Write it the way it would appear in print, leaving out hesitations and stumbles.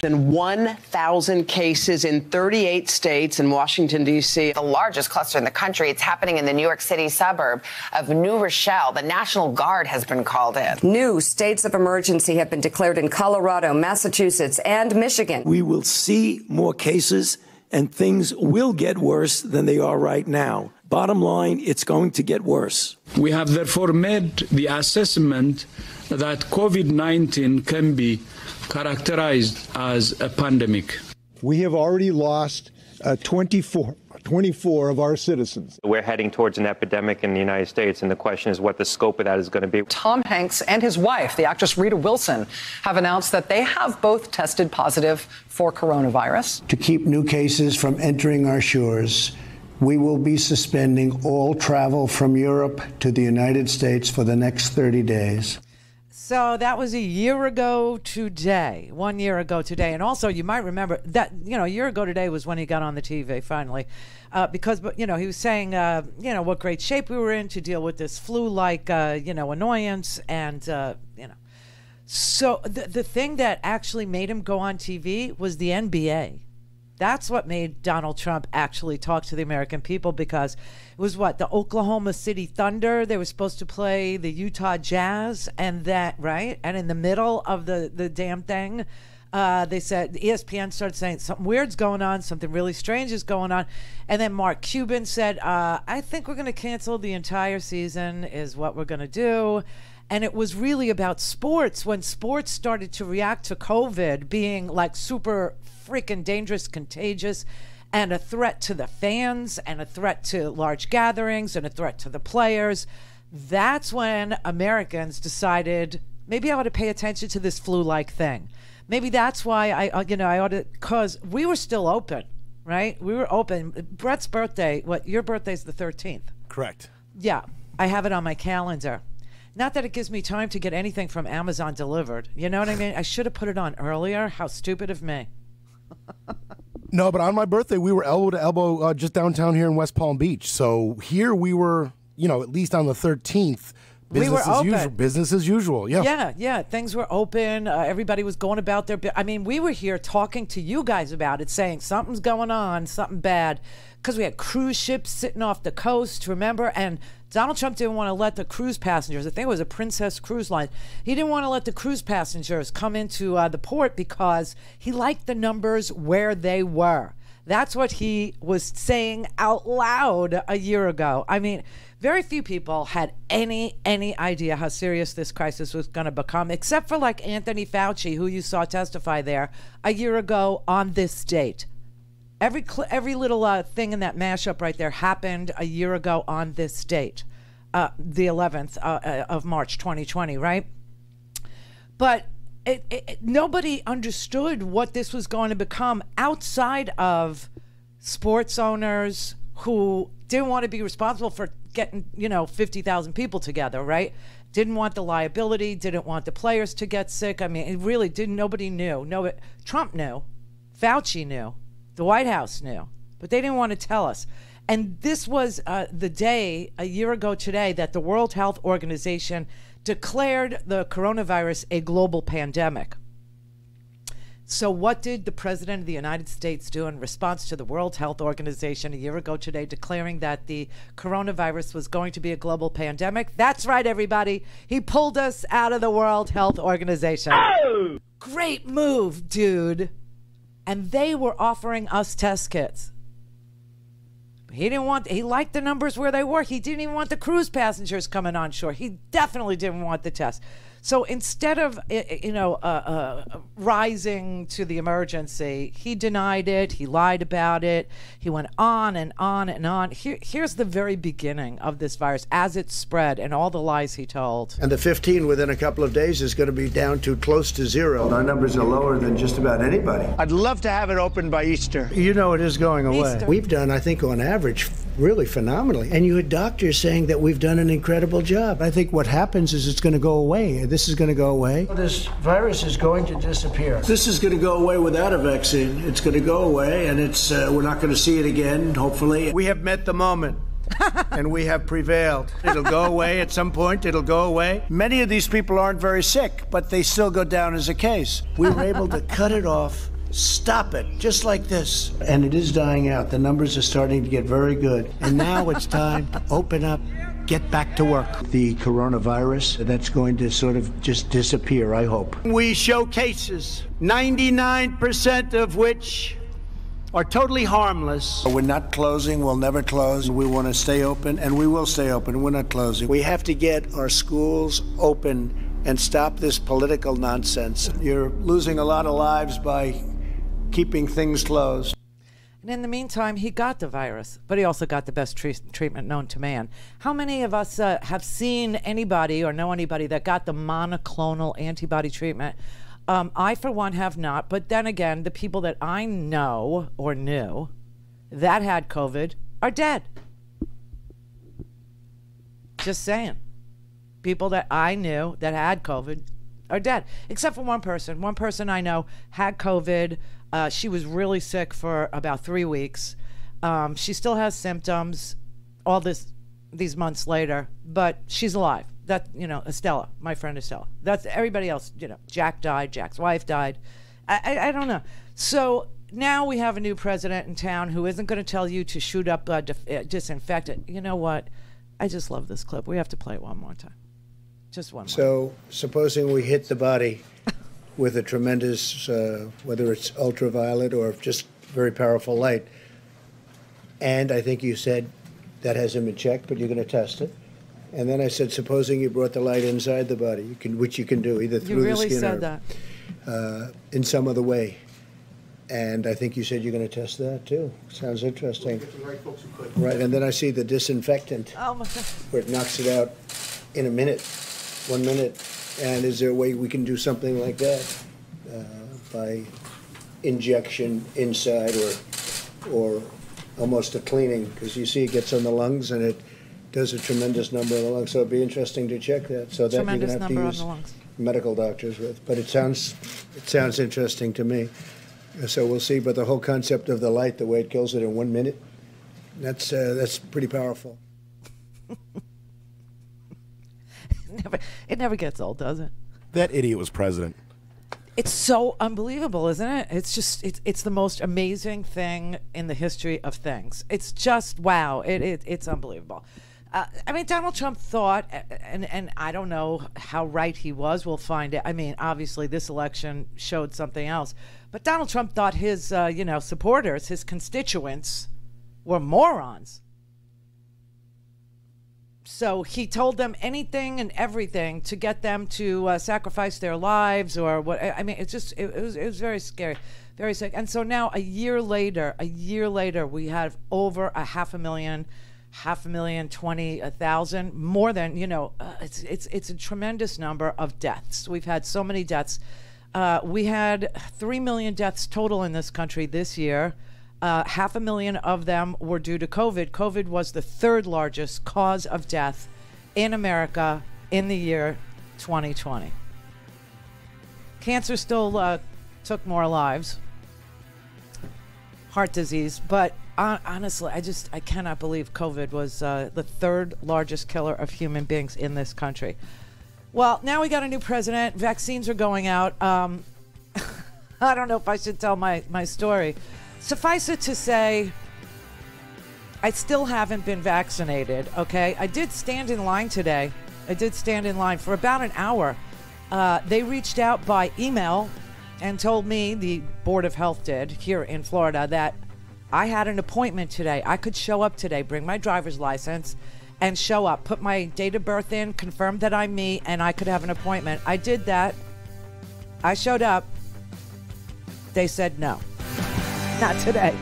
Than 1,000 cases in 38 states and Washington, D.C. The largest cluster in the country. It's happening in the New York City suburb of New Rochelle. The National Guard has been called in. New states of emergency have been declared in Colorado, Massachusetts, and Michigan. We will see more cases, and things will get worse than they are right now. Bottom line, it's going to get worse. We have therefore made the assessment that COVID-19 can be characterized as a pandemic. We have already lost 24 of our citizens. We're heading towards an epidemic in the United States, and the question is what the scope of that is going to be. Tom Hanks and his wife, the actress Rita Wilson, have announced that they have both tested positive for coronavirus. To keep new cases from entering our shores, we will be suspending all travel from Europe to the United States for the next 30 days. So that was a year ago today, 1 year ago today. And also, you might remember that, a year ago today was when he got on the TV finally, because, he was saying, what great shape we were in to deal with this flu-like, annoyance. And, So the thing that actually made him go on TV was the NBA. That's what made Donald Trump actually talk to the American people, because it was the Oklahoma City Thunder. They were supposed to play the Utah Jazz, and that, right? And in the middle of the damn thing, they said, ESPN started saying something weird's going on, something really strange is going on. And then Mark Cuban said, I think we're going to cancel the entire season is what we're going to do. And it was really about sports. When sports started to react to COVID being like super freaking dangerous, contagious, and a threat to the fans, and a threat to large gatherings, and a threat to the players, that's when Americans decided, maybe I ought to pay attention to this flu-like thing. Maybe that's why I ought to, because we were still open, right? We were open. Brett's birthday, your birthday's the 13th. Correct. Yeah, I have it on my calendar. Not that it gives me time to get anything from Amazon delivered. You know what I mean? I should have put it on earlier. How stupid of me. No, but on my birthday, we were elbow to elbow just downtown here in West Palm Beach. So here we were, at least on the 13th, business as usual. Yeah. Yeah. Things were open. Everybody was going about their we were here talking to you guys about it, saying something's going on, something bad, because we had cruise ships sitting off the coast, remember? And Donald Trump didn't want to let the cruise passengers, I think it was a Princess Cruise Line, he didn't want to let the cruise passengers come into the port because he liked the numbers where they were. That's what he was saying out loud a year ago. Very few people had any idea how serious this crisis was going to become, except for Anthony Fauci, who you saw testify there a year ago on this date. Every little thing in that mashup right there happened a year ago on this date, the 11th of March 2020, right? But nobody understood what this was going to become outside of sports owners who didn't want to be responsible for getting, 50,000 people together, right? Didn't want the liability, didn't want the players to get sick. It really didn't. Nobody knew. Trump knew. Fauci knew. The White House knew. But they didn't want to tell us. And this was the day, a year ago today, that the World Health Organization declared the coronavirus a global pandemic. So what did the President of the United States do in response to the World Health Organization a year ago today declaring that the coronavirus was going to be a global pandemic? That's right, everybody. He pulled us out of the World Health Organization. Oh! Great move, dude. And they were offering us test kits. He liked the numbers where they were. He didn't even want the cruise passengers coming on shore. He definitely didn't want the test. So instead of, rising to the emergency, he denied it. He lied about it. He went on and on and on. Here's the very beginning of this virus as it spread and all the lies he told. And the 15 within a couple of days is going to be down to close to zero. Our numbers are lower than just about anybody. I'd love to have it open by Easter. It is going away. Easter. We've done, I think, on average, really phenomenally. And you had doctors saying that we've done an incredible job. I think what happens is it's going to go away. This is going to go away. This virus is going to disappear. This is going to go away without a vaccine. It's going to go away, and we're not going to see it again, hopefully. We have met the moment. and we have prevailed. It'll go away at some point. It'll go away. Many of these people aren't very sick, but they still go down as a case. We were able to cut it off, stop it, just like this. And it is dying out. The numbers are starting to get very good. And now it's time to open up, get back to work. The coronavirus, that's going to sort of just disappear, I hope. We show cases, 99% of which are totally harmless. We're not closing, we'll never close. We want to stay open, and we will stay open. We're not closing. We have to get our schools open and stop this political nonsense. You're losing a lot of lives by keeping things closed. And in the meantime, he got the virus, but he also got the best treatment known to man. How many of us have seen anybody or know anybody that got the monoclonal antibody treatment? I, for one, have not. But then again, the people that I know or knew that had COVID are dead. Just saying. People that I knew that had COVID are dead. Except for one person. One person I know had COVID. She was really sick for about 3 weeks. She still has symptoms all these months later, but she's alive. That, Estella, my friend Estella. That's everybody else, Jack died, Jack's wife died. I don't know. So now we have a new president in town who isn't going to tell you to shoot up disinfectant. You know what? I just love this clip. We have to play it one more time. Just one more. So supposing we hit the body with a tremendous, whether it's ultraviolet or just very powerful light, and I think you said that hasn't been checked, but you're going to test it. And then I said, supposing you brought the light inside the body, which you can do either through the skin or in some other way. And I think you said you're going to test that too. Sounds interesting. Right, and then I see the disinfectant, where it knocks it out in a minute, 1 minute. And is there a way we can do something like that by injection inside or almost a cleaning? Because you see it gets on the lungs and it does a tremendous number on the lungs. So it'd be interesting to check that. So that you're going to have to use medical doctors with. But it sounds interesting to me. So we'll see. But the whole concept of the light, the way it kills it in 1 minute, that's pretty powerful. It never gets old, does it? That idiot was president. It's so unbelievable, isn't it? It's just, it's the most amazing thing in the history of things. It's just, wow. It's unbelievable. I mean, Donald Trump thought, and I don't know how right he was. We'll find it. I mean, obviously, this election showed something else. But Donald Trump thought his, supporters, his constituents, were morons. So he told them anything and everything to get them to sacrifice their lives or what. I mean, it was very scary, very sick. And so now a year later, we have over 500,000, 20,000, more than, it's a tremendous number of deaths. We've had so many deaths. We had 3 million deaths total in this country this year. 500,000 of them were due to COVID. COVID was the third largest cause of death in America in the year 2020. Cancer still took more lives, heart disease, but honestly, I cannot believe COVID was the third largest killer of human beings in this country. Well, now we got a new president. Vaccines are going out. I don't know if I should tell my story. Suffice it to say, I still haven't been vaccinated, okay? I did stand in line today. I did stand in line for about an hour. They reached out by email and told me, the Board of Health did here in Florida, that I had an appointment today. I could show up today, bring my driver's license, and show up, put my date of birth in, confirm that I'm me, and I could have an appointment. I did that. I showed up. They said no. Not today.